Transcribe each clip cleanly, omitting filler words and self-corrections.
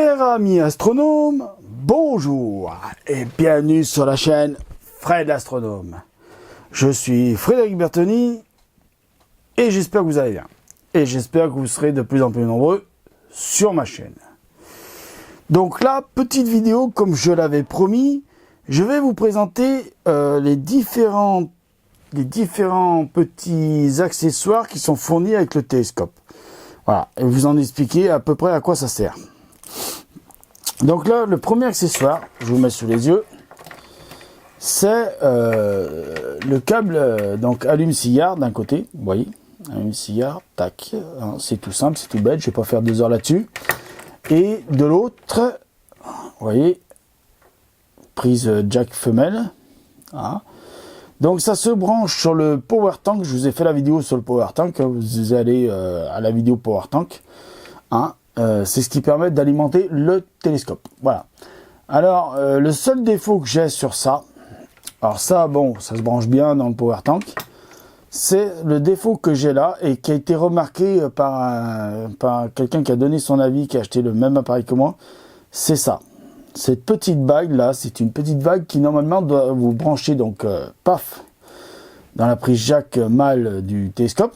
Chers amis astronomes, bonjour et bienvenue sur la chaîne Fred l'Astronome. Je suis Frédéric Bertoni et j'espère que vous allez bien. Et j'espère que vous serez de plus en plus nombreux sur ma chaîne. Donc là, petite vidéo comme je l'avais promis, je vais vous présenter les différents petits accessoires qui sont fournis avec le télescope. Voilà, et vous en expliquer à peu près à quoi ça sert. Donc là, le premier accessoire, je vous mets sous les yeux, c'est le câble donc allume-cigare d'un côté, vous voyez, allume-cigare, tac, c'est tout simple, c'est tout bête, je vais pas faire 2 heures là-dessus. Et de l'autre, vous voyez, prise jack femelle, voilà. Donc ça se branche sur le power tank. Je vous ai fait la vidéo sur le power tank, vous allez à la vidéo power tank, c'est ce qui permet d'alimenter le télescope. Voilà. Alors le seul défaut que j'ai sur ça, alors ça bon, ça se branche bien dans le power tank, c'est le défaut que j'ai là et qui a été remarqué par quelqu'un qui a donné son avis, qui a acheté le même appareil que moi, c'est ça. Cette petite bague là, c'est une petite bague qui normalement doit vous brancher donc paf dans la prise jack mâle du télescope.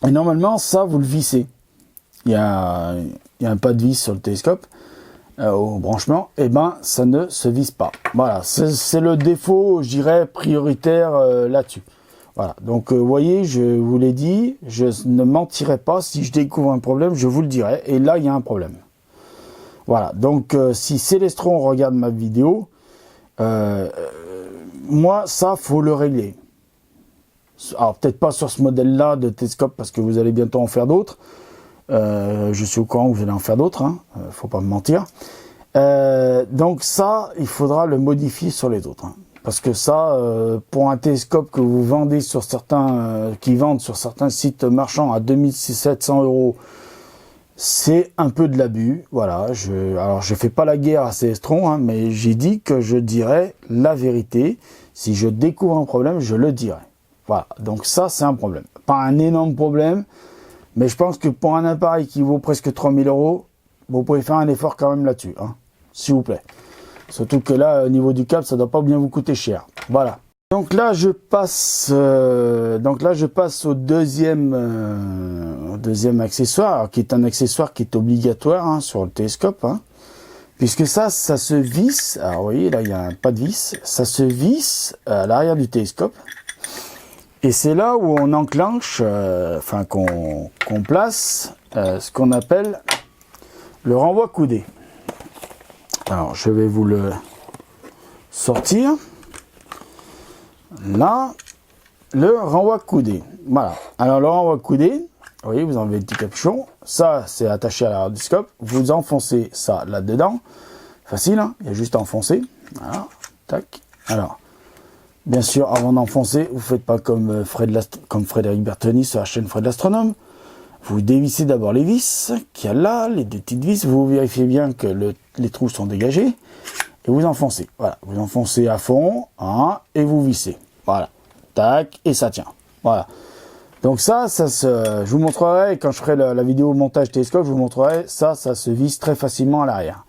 Et normalement ça vous le vissez. Il y a un pas de vis sur le télescope au branchement. Et ben ça ne se visse pas. Voilà, c'est le défaut, je dirais prioritaire là-dessus. Voilà, donc vous voyez, je vous l'ai dit, je ne mentirai pas. Si je découvre un problème, je vous le dirai. Et là il y a un problème. Voilà, donc si Célestron regarde ma vidéo, moi, ça, faut le régler. Alors, peut-être pas sur ce modèle-là de télescope, parce que vous allez bientôt en faire d'autres. Je suis au courant que vous allez en faire d'autres, faut pas me mentir. Donc ça, il faudra le modifier sur les autres. Parce que ça, pour un télescope que vous vendez sur certains, qui vendent sur certains sites marchands à 2700 €, c'est un peu de l'abus, voilà. Alors je fais pas la guerre à Célestron, mais j'ai dit que je dirais la vérité. Si je découvre un problème, je le dirai. Voilà, donc ça c'est un problème. Pas un énorme problème, mais je pense que pour un appareil qui vaut presque 3000 €, vous pouvez faire un effort quand même là-dessus, s'il vous plaît. Surtout que là, au niveau du câble, ça doit pas bien vous coûter cher. Voilà. Donc là, je passe au deuxième accessoire, alors, qui est un accessoire qui est obligatoire sur le télescope, puisque ça se visse. Alors vous voyez, là il y a un pas de vis, ça se visse à l'arrière du télescope, et c'est là où on enclenche, qu'on place ce qu'on appelle le renvoi coudé. Alors je vais vous le sortir. Là, le renvoi coudé. Voilà. Alors, le renvoi coudé, vous voyez, vous enlevez le petit capuchon. Ça, c'est attaché à l'arrière du scope. Vous enfoncez ça là-dedans. Facile, il y a juste à enfoncer. Voilà. Tac. Alors, bien sûr, avant d'enfoncer, vous ne faites pas comme Frédéric Bertoni sur la chaîne Fred l'Astronome. Vous dévissez d'abord les vis qu'il y a là, les 2 petites vis. Vous vérifiez bien que les trous sont dégagés. Et vous enfoncez, voilà, vous enfoncez à fond, et vous vissez, voilà, tac, et ça tient, voilà. Donc je vous montrerai, quand je ferai la vidéo montage télescope, je vous montrerai, ça se visse très facilement à l'arrière.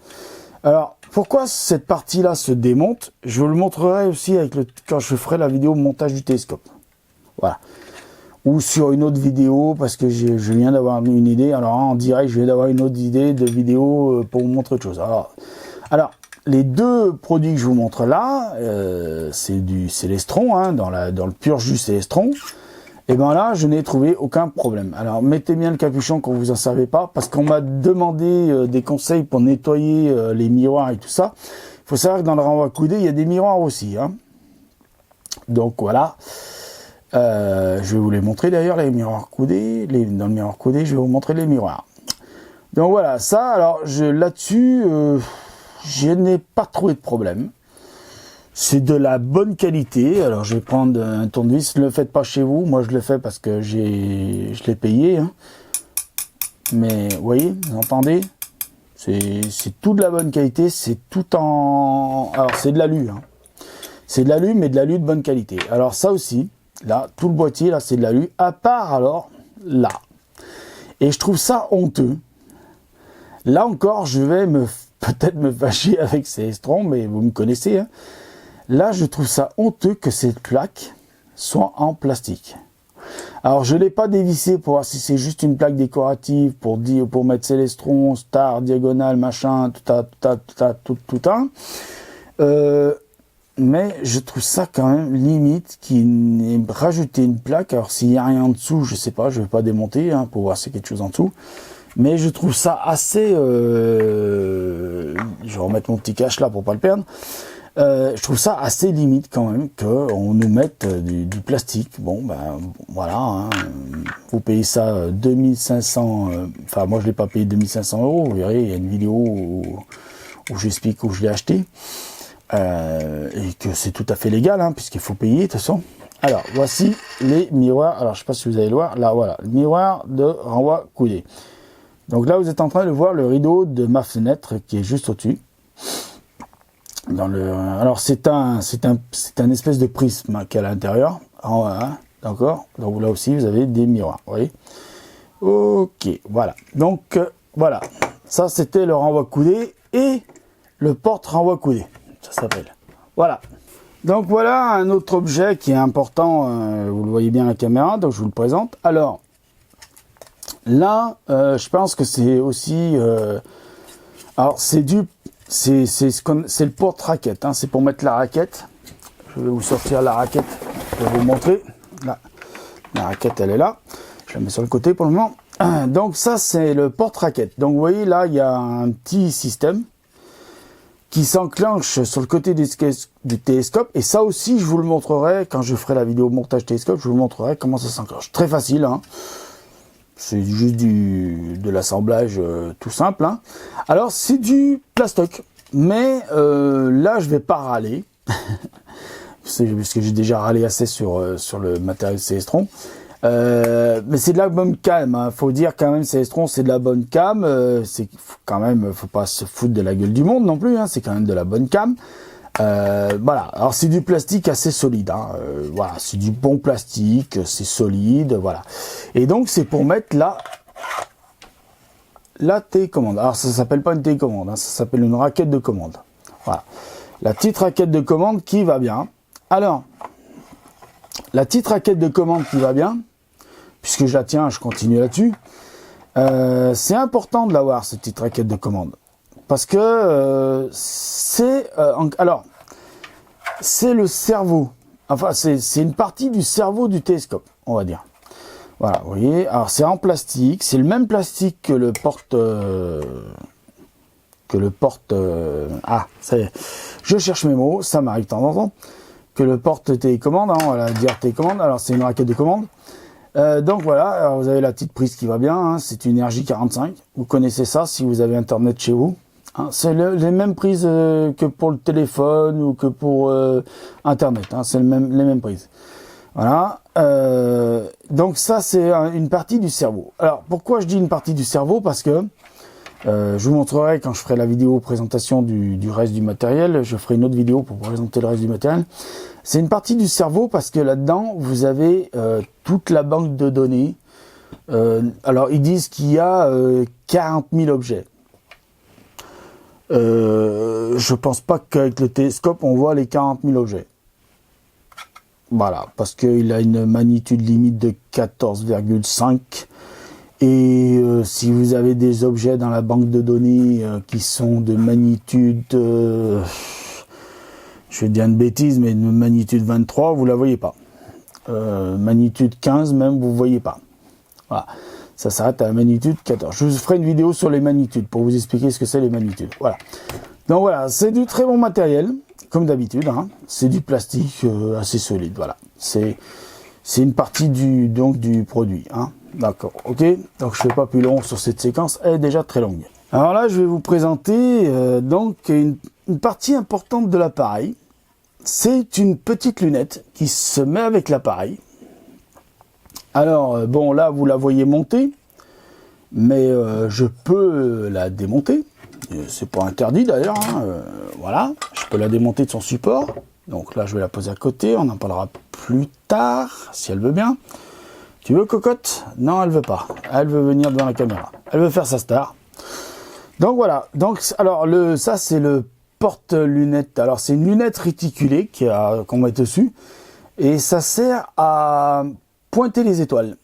Alors, pourquoi cette partie-là se démonte? Je vous le montrerai aussi quand je ferai la vidéo montage du télescope, voilà. Ou sur une autre vidéo, parce que je viens d'avoir une idée, alors en direct, je viens d'avoir une autre idée de vidéo pour vous montrer autre chose. Alors, les 2 produits que je vous montre là, c'est du Célestron, dans le pur jus Célestron. Et ben là, je n'ai trouvé aucun problème. Alors, mettez bien le capuchon quand vous en savez pas, parce qu'on m'a demandé des conseils pour nettoyer les miroirs et tout ça. Il faut savoir que dans le renvoi coudé, il y a des miroirs aussi. Donc voilà. Je vais vous les montrer d'ailleurs, les miroirs coudés. Dans le miroir coudé, je vais vous montrer les miroirs. Donc voilà, ça, alors là-dessus... je n'ai pas trouvé de problème. C'est de la bonne qualité. Alors je vais prendre un tournevis. Ne le faites pas chez vous. Moi je le fais parce que je l'ai payé. Mais vous voyez, vous entendez, c'est tout de la bonne qualité. C'est tout en... Alors c'est de l'alu. C'est de l'alu, mais de l'alu de bonne qualité. Alors ça aussi, là, tout le boîtier, là, c'est de l'alu. À part alors, là. Et je trouve ça honteux Là encore, je vais peut-être me fâcher avec Celestron, mais vous me connaissez. Hein. Là, je trouve ça honteux que cette plaque soit en plastique. Alors, je ne l'ai pas dévissé pour voir si c'est juste une plaque décorative pour mettre Celestron, star, diagonale, machin, tout un. Mais je trouve ça quand même limite qu'il ait rajouté une plaque. Alors s'il n'y a rien en dessous, je sais pas, je vais pas démonter hein, pour voir s'il y a quelque chose en dessous. Mais je trouve ça assez... je vais remettre mon petit cache là pour pas le perdre. Je trouve ça assez limite quand même qu'on nous mette du plastique. Bon ben voilà, hein, vous payez ça 2500, enfin moi je l'ai pas payé 2500 €, vous verrez, il y a une vidéo où j'explique où je l'ai acheté. Et que c'est tout à fait légal, hein, puisqu'il faut payer de toute façon. Alors, voici les miroirs. Alors, je sais pas si vous allez le voir. Là, voilà, le miroir de renvoi coudé. Donc là, vous êtes en train de voir le rideau de ma fenêtre qui est juste au-dessus. Alors, c'est un espèce de prisme hein, qui est à l'intérieur. Hein, d'accord. Donc là aussi, vous avez des miroirs. Vous voyez. Ok, voilà. Donc voilà. Ça, c'était le renvoi coudé et le porte renvoi coudé. Ça s'appelle. Voilà. Donc voilà un autre objet qui est important. Vous le voyez bien à la caméra, donc je vous le présente. Alors là, je pense que c'est aussi. Alors c'est le porte raquette. Hein, c'est pour mettre la raquette. Je vais vous sortir la raquette pour vous montrer. Là, la raquette, elle est là. Je la mets sur le côté pour le moment. Donc ça, c'est le porte raquette. Donc vous voyez là, il y a un petit système qui s'enclenche sur le côté du télescope. Et ça aussi, je vous le montrerai quand je ferai la vidéo montage télescope. Je vous montrerai comment ça s'enclenche. Très facile. Hein. C'est juste de l'assemblage tout simple. Hein. Alors, c'est du plastoc. Mais là, je vais pas râler. Parce que j'ai déjà râlé assez sur le matériel Celestron. Mais c'est de la bonne cam, hein. Faut dire quand même Celestron c'est de la bonne cam, c'est quand même, faut pas se foutre de la gueule du monde non plus, hein. C'est quand même de la bonne cam. Voilà, alors c'est du plastique assez solide, hein. Voilà, c'est du bon plastique, c'est solide, voilà. Et donc c'est pour mettre la télécommande. Alors ça s'appelle pas une télécommande, hein. Ça s'appelle une raquette de commande. Voilà, la petite raquette de commande qui va bien. Alors, la petite raquette de commande qui va bien. Puisque je la tiens, je continue là-dessus. C'est important de l'avoir, cette petite raquette de commande. Parce que c'est le cerveau. Enfin, c'est une partie du cerveau du télescope, on va dire. Voilà, vous voyez. Alors, c'est en plastique. C'est le même plastique que le porte... ah, ça y est. Je cherche mes mots, ça m'arrive de temps en temps. Que le porte télécommande, hein, on va dire télécommande. Alors, c'est une raquette de commande. Donc voilà, alors vous avez la petite prise qui va bien, hein, c'est une RJ45, vous connaissez ça si vous avez internet chez vous, hein, c'est les mêmes prises que pour le téléphone ou que pour internet, hein, c'est les mêmes prises. Voilà, donc ça c'est une partie du cerveau. Alors pourquoi je dis une partie du cerveau? Parce que je vous montrerai quand je ferai la vidéo présentation du reste du matériel, je ferai une autre vidéo pour présenter le reste du matériel. C'est une partie du cerveau parce que là-dedans, vous avez toute la banque de données. Alors, ils disent qu'il y a 40 000 objets. Je pense pas qu'avec le télescope, on voit les 40 000 objets. Voilà, parce qu'il a une magnitude limite de 14,5. Et si vous avez des objets dans la banque de données qui sont de magnitude... je vais dire une bêtise, mais une magnitude 23, vous la voyez pas. Magnitude 15 même, vous voyez pas. Voilà. Ça s'arrête à la magnitude 14. Je vous ferai une vidéo sur les magnitudes pour vous expliquer ce que c'est les magnitudes. Voilà. Donc voilà, c'est du très bon matériel, comme d'habitude. Hein. C'est du plastique assez solide. Voilà. C'est une partie du produit. Hein. D'accord. Ok. Donc je fais pas plus long sur cette séquence. Elle est déjà très longue. Alors là, je vais vous présenter donc une partie importante de l'appareil. C'est une petite lunette qui se met avec l'appareil. Alors, bon, là, vous la voyez monter, mais je peux la démonter. C'est pas interdit d'ailleurs. Hein. Voilà, je peux la démonter de son support. Donc là, je vais la poser à côté. On en parlera plus tard, si elle veut bien. Tu veux, cocotte? Non, elle veut pas. Elle veut venir devant la caméra. Elle veut faire sa star. Donc voilà, donc alors ça c'est le porte-lunette. Alors c'est une lunette réticulée qu'on met dessus et ça sert à pointer les étoiles.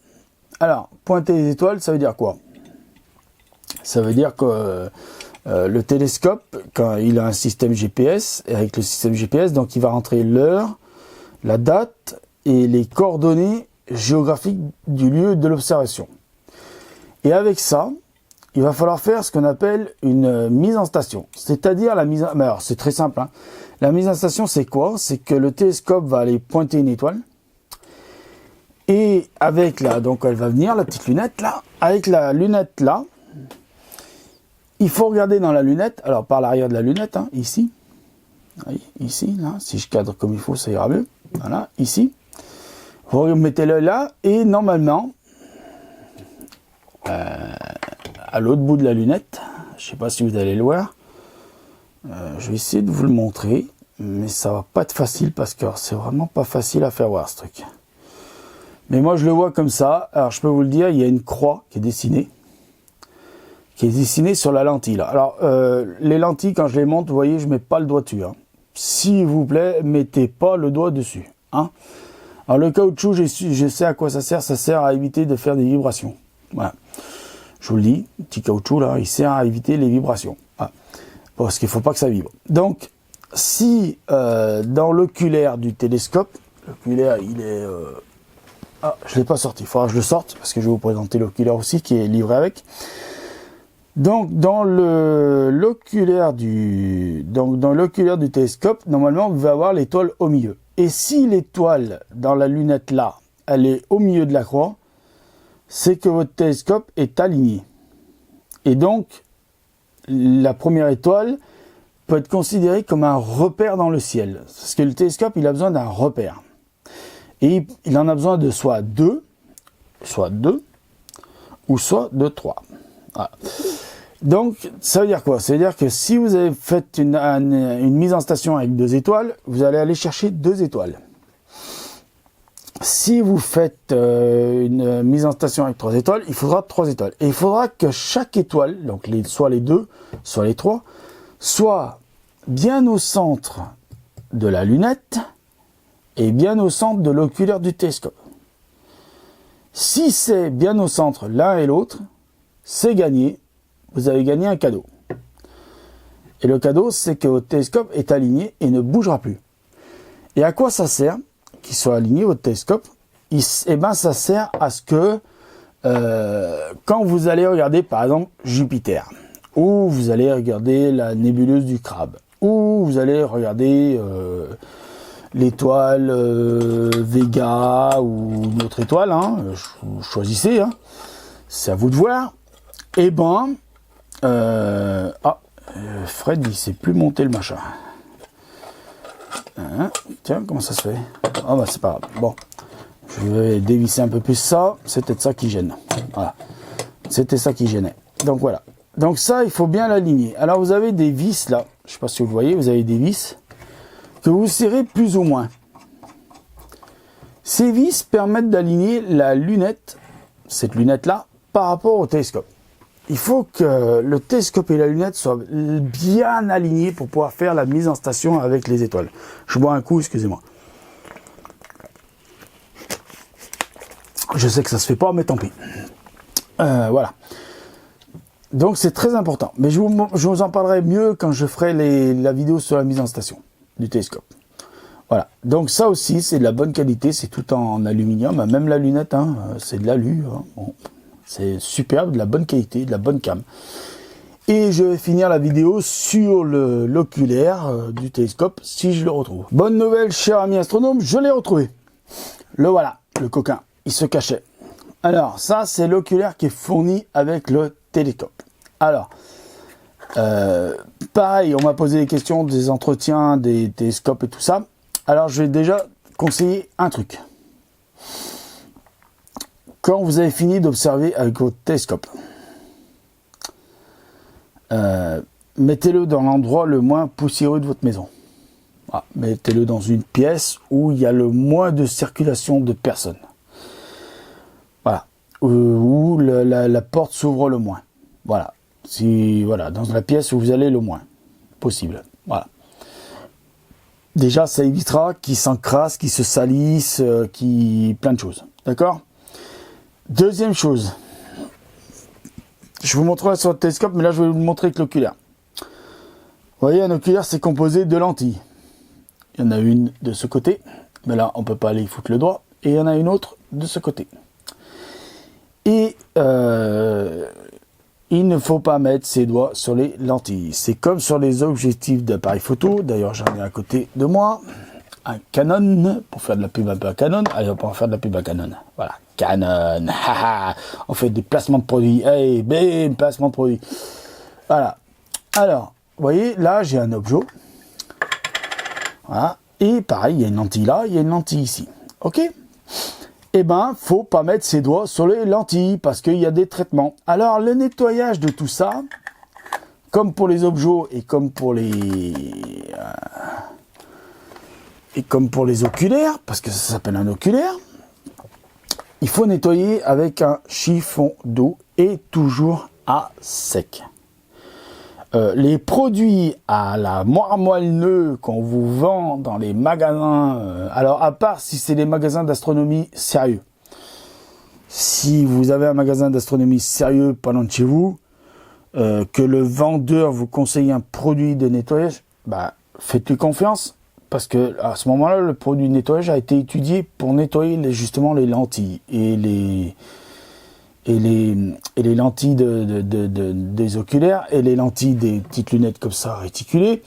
Alors pointer les étoiles, ça veut dire quoi? Ça veut dire que le télescope, quand il a un système GPS, et avec le système GPS, donc il va rentrer l'heure, la date et les coordonnées géographiques du lieu de l'observation. Et avec ça, il va falloir faire ce qu'on appelle une mise en station. C'est-à-dire la mise en... Mais alors, c'est très simple. Hein. La mise en station, c'est quoi? C'est que le télescope va aller pointer une étoile. Et avec la... Donc, elle va venir, la petite lunette, là. Avec la lunette, là, il faut regarder dans la lunette. Alors, par l'arrière de la lunette, hein, ici. Oui, ici, là. Si je cadre comme il faut, ça ira mieux. Voilà, ici. Vous mettez-le là. Et normalement... à l'autre bout de la lunette, je sais pas si vous allez le voir, je vais essayer de vous le montrer, mais ça va pas être facile parce que c'est vraiment pas facile à faire voir ce truc. Mais moi je le vois comme ça. Alors je peux vous le dire, il y a une croix qui est dessinée sur la lentille là. Alors les lentilles, quand je les monte, vous voyez, je mets pas le doigt dessus, hein. S'il vous plaît, mettez pas le doigt dessus, hein. Alors le caoutchouc, je sais à quoi ça sert à éviter de faire des vibrations. Voilà. Je vous le dis, petit caoutchouc là, il sert à éviter les vibrations. Ah, parce qu'il ne faut pas que ça vibre. Donc, si dans l'oculaire du télescope, l'oculaire il est... Ah, je ne l'ai pas sorti, il faudra que je le sorte, parce que je vais vous présenter l'oculaire aussi qui est livré avec. Donc, dans l'oculaire du télescope, normalement, vous allez avoir l'étoile au milieu. Et si l'étoile dans la lunette là, elle est au milieu de la croix, c'est que votre télescope est aligné. Et donc, la première étoile peut être considérée comme un repère dans le ciel. Parce que le télescope, il a besoin d'un repère. Et il en a besoin de soit deux, ou soit de 3. Voilà. Donc, ça veut dire quoi? Ça veut dire que si vous avez fait une mise en station avec 2 étoiles, vous allez aller chercher 2 étoiles. Si vous faites une mise en station avec 3 étoiles, il faudra 3 étoiles. Et il faudra que chaque étoile, donc soit les 2, soit les 3, soit bien au centre de la lunette et bien au centre de l'oculaire du télescope. Si c'est bien au centre l'un et l'autre, c'est gagné. Vous avez gagné un cadeau. Et le cadeau, c'est que votre télescope est aligné et ne bougera plus. Et à quoi ça sert qu'il soit aligné votre télescope? Eh ben, ça sert à ce que quand vous allez regarder par exemple Jupiter, ou vous allez regarder la nébuleuse du Crabe, ou vous allez regarder l'étoile Vega ou une autre étoile, hein, choisissez, hein, c'est à vous de voir. Et ben, Fred il sait plus monter le machin. Tiens, comment ça se fait? Ah bah c'est pas grave. Bon, je vais dévisser un peu plus ça. C'est peut-être ça qui gêne. Voilà. C'était ça qui gênait. Donc voilà. Donc ça, il faut bien l'aligner. Alors vous avez des vis là. Je sais pas si vous voyez, vous avez des vis que vous serrez plus ou moins. Ces vis permettent d'aligner la lunette, cette lunette là, par rapport au télescope. Il faut que le télescope et la lunette soient bien alignés pour pouvoir faire la mise en station avec les étoiles. Je bois un coup, excusez-moi. Je sais que ça se fait pas, mais tant pis. Voilà. Donc c'est très important. Mais je vous en parlerai mieux quand je ferai la vidéo sur la mise en station du télescope. Voilà. Donc ça aussi, c'est de la bonne qualité. C'est tout en aluminium. Même la lunette, hein, c'est de l'alu. Hein. Bon. C'est superbe, de la bonne qualité, de la bonne cam. Et je vais finir la vidéo sur l'oculaire du télescope, si je le retrouve. Bonne nouvelle, cher ami astronome, je l'ai retrouvé. Le voilà, le coquin, il se cachait. Alors, ça, c'est l'oculaire qui est fourni avec le télescope. Alors, pareil, on m'a posé des questions des entretiens, des télescopes et tout ça. Alors, je vais déjà conseiller un truc. Quand vous avez fini d'observer avec votre télescope, mettez-le dans l'endroit le moins poussiéreux de votre maison. Voilà, mettez-le dans une pièce où il y a le moins de circulation de personnes. Voilà. Où la porte s'ouvre le moins. Voilà. Si, voilà, dans la pièce où vous allez le moins possible. Voilà. Déjà, ça évitera qu'il s'encrasse, qu'il se salisse, plein de choses. D'accord? Deuxième chose. Je vous montrerai sur le télescope, mais là, je vais vous le montrer avec l'oculaire. Vous voyez, un oculaire, c'est composé de lentilles. Il y en a une de ce côté, mais là, on ne peut pas aller y foutre le doigt. Et il y en a une autre de ce côté. Et il ne faut pas mettre ses doigts sur les lentilles. C'est comme sur les objectifs d'appareil photo. D'ailleurs, j'en ai à côté de moi un Canon, pour faire de la pub un peu à Canon. Allez, on va faire de la pub à Canon. Voilà, Canon. On fait des placements de produits. Hey, bim, placement de produits. Voilà. Alors, vous voyez, là, j'ai un objet. Voilà. Et pareil, il y a une lentille là, il y a une lentille ici. OK? Eh ben, faut pas mettre ses doigts sur les lentilles parce qu'il y a des traitements. Alors, le nettoyage de tout ça, comme pour les objets et comme pour les oculaires, parce que ça s'appelle un oculaire, il faut nettoyer avec un chiffon d'eau et toujours à sec. Les produits à la moelle-neu qu'on vous vend dans les magasins, alors à part si c'est les magasins d'astronomie sérieux. Si vous avez un magasin d'astronomie sérieux pas loin de chez vous, que le vendeur vous conseille un produit de nettoyage, bah faites-lui confiance parce que à ce moment-là, le produit de nettoyage a été étudié pour nettoyer justement les lentilles et les lentilles des oculaires et les lentilles des petites lunettes comme ça réticulées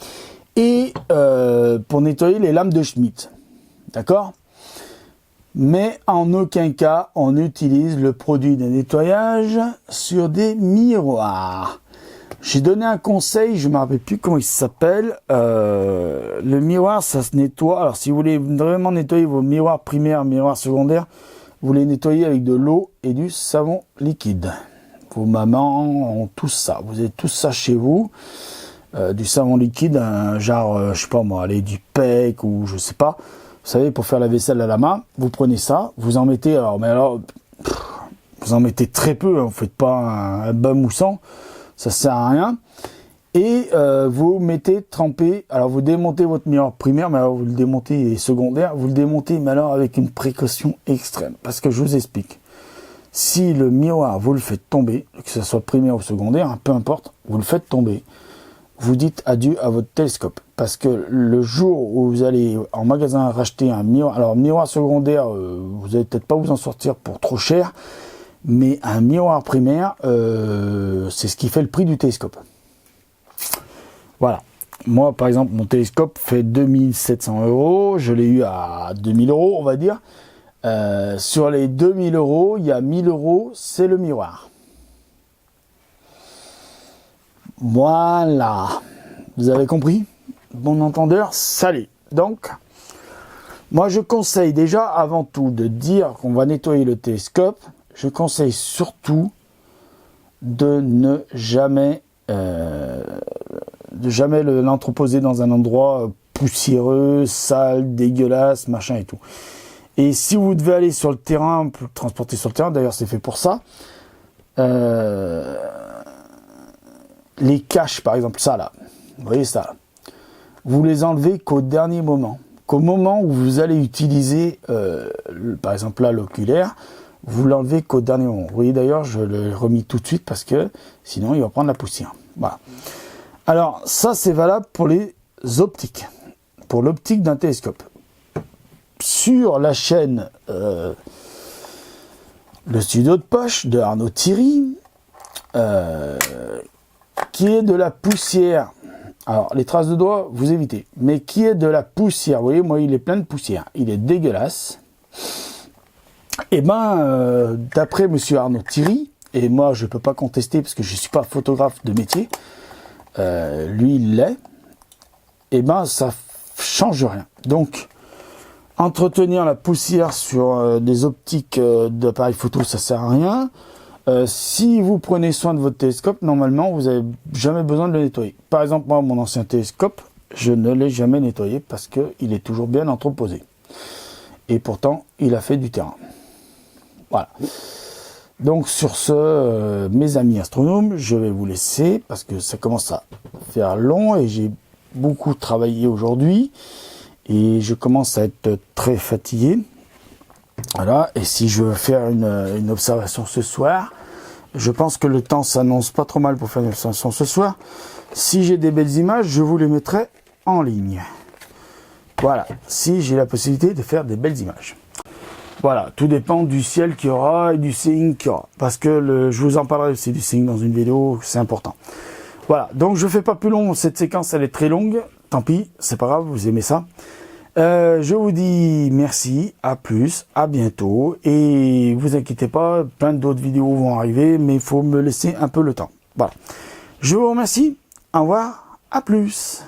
et pour nettoyer les lames de Schmitt, d'accord? Mais en aucun cas on utilise le produit de nettoyage sur des miroirs. J'ai donné un conseil, je ne me rappelle plus comment il s'appelle. Le miroir, ça se nettoie. Alors si vous voulez vraiment nettoyer vos miroirs primaires, miroirs secondaires, vous les nettoyez avec de l'eau et du savon liquide. Vos mamans ont tout ça. Vous avez tout ça chez vous. Du savon liquide, un genre, je sais pas moi, allez, du PEC ou je sais pas. Vous savez, pour faire la vaisselle à la main, vous prenez ça, vous en mettez, vous en mettez très peu. Hein, vous faites pas un bain moussant, ça sert à rien. Et vous mettez trempé, alors vous démontez votre miroir primaire, mais alors vous le démontez secondaire, vous le démontez, mais alors avec une précaution extrême. Parce que je vous explique, si le miroir, vous le faites tomber, que ce soit primaire ou secondaire, hein, peu importe, vous le faites tomber, vous dites adieu à votre télescope. Parce que le jour où vous allez en magasin racheter un miroir, alors miroir secondaire, vous n'allez peut-être pas vous en sortir pour trop cher, mais un miroir primaire, c'est ce qui fait le prix du télescope. Voilà. Moi, par exemple, mon télescope fait 2700 €. Je l'ai eu à 2000 €, on va dire. Sur les 2000 €, il y a 1000 €, c'est le miroir. Voilà. Vous avez compris? Bon entendeur, salut. Donc, moi, je conseille déjà, avant tout, de dire qu'on va nettoyer le télescope. Je conseille surtout de ne jamais l'entreposer dans un endroit poussiéreux, sale, dégueulasse, machin et tout. Et si vous devez aller sur le terrain, pour le transporter sur le terrain, d'ailleurs c'est fait pour ça, les caches par exemple, ça là, vous voyez ça là, vous les enlevez qu'au dernier moment, qu'au moment où vous allez utiliser, par exemple là l'oculaire, vous l'enlevez qu'au dernier moment. Vous voyez d'ailleurs, je l'ai remis tout de suite parce que sinon il va prendre la poussière. Voilà. Alors ça c'est valable pour les optiques, pour l'optique d'un télescope. Sur la chaîne Le Studio de Poche de Arnaud Thierry, qui est de la poussière. Alors les traces de doigts, vous évitez, mais qui est de la poussière. Vous voyez, moi il est plein de poussière, il est dégueulasse. Et ben, d'après monsieur Arnaud Thierry, et moi je peux pas contester parce que je suis pas photographe de métier, lui il l'est, et ben ça change rien. Donc entretenir la poussière sur des optiques d'appareil photo, ça sert à rien. Si vous prenez soin de votre télescope, normalement vous avez jamais besoin de le nettoyer. Par exemple, moi mon ancien télescope, je ne l'ai jamais nettoyé parce que il est toujours bien entreposé. Et pourtant, il a fait du terrain. Voilà. Donc sur ce, mes amis astronomes, je vais vous laisser parce que ça commence à faire long et j'ai beaucoup travaillé aujourd'hui et je commence à être très fatigué. Voilà, et si je veux faire une observation ce soir, je pense que le temps s'annonce pas trop mal pour faire une observation ce soir. Si j'ai des belles images, je vous les mettrai en ligne. Voilà, si j'ai la possibilité de faire des belles images. Voilà, tout dépend du ciel qu'il y aura et du seeing qu'il y aura. Parce que je vous en parlerai aussi du seeing dans une vidéo, c'est important. Voilà, donc je fais pas plus long, cette séquence elle est très longue. Tant pis, c'est pas grave, vous aimez ça. Je vous dis merci, à plus, à bientôt. Et vous inquiétez pas, plein d'autres vidéos vont arriver, mais il faut me laisser un peu le temps. Voilà. Je vous remercie, au revoir, à plus.